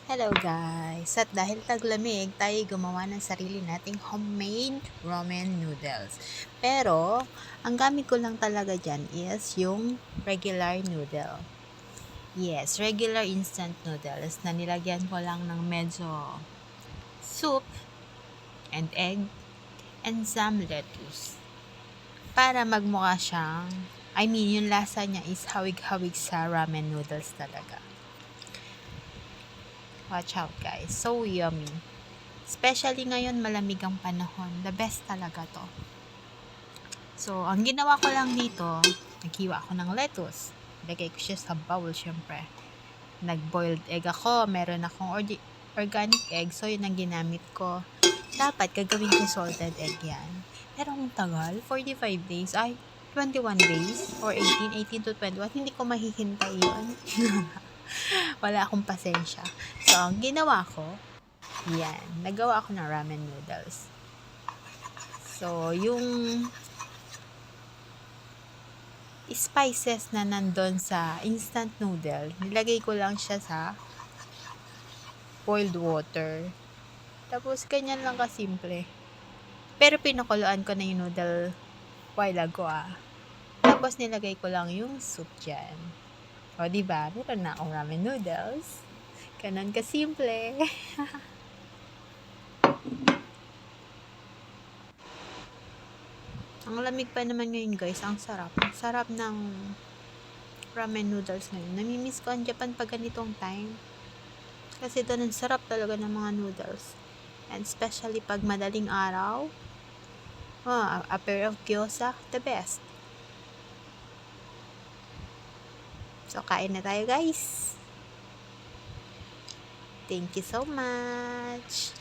Hello guys! At dahil taglamig, tayo gumawa ng sarili nating homemade ramen noodles. Pero, ang gamit ko lang talaga dyan is yung regular noodle. Yes, regular instant noodles na nilagyan ko lang ng medyo soup and egg and some lettuce. Para magmukha siyang, yung lasa niya is hawig-hawig sa ramen noodles talaga. Watch out guys, so yummy. Especially ngayon malamig ang panahon, the best talaga to. So, ang ginawa ko lang dito, naghiwa ako ng lettuce. Lagay ko siya sa bowl syempre. Nag-boiled egg ako, meron akong organic egg, so yun ang ginamit ko. Dapat gagawin ko salted egg yan. Pero ang tagal, 45 days, 21 days, or 18 to 21, hindi ko mahihintay yun. Wala akong pasensya. So, ang ginawa ko, nagawa ako ng ramen noodles. So, yung spices na nandun sa instant noodle, nilagay ko lang siya sa boiled water. Tapos, ganyan lang kasimple. Pero pinakuluan ko na yung noodle while ago Tapos, nilagay ko lang yung soup dyan. O, diba? Meron na akong ramen noodles. Ganon kasimple. Ang lamig pa naman ngayon guys, ang sarap. Ang sarap ng ramen noodles ngayon. Namimiss ko ang Japan pag ganitong time. Kasi doon ang sarap talaga ng mga noodles. And especially pag madaling araw, a pair of gyoza, the best. So, kain na tayo guys. Thank you so much.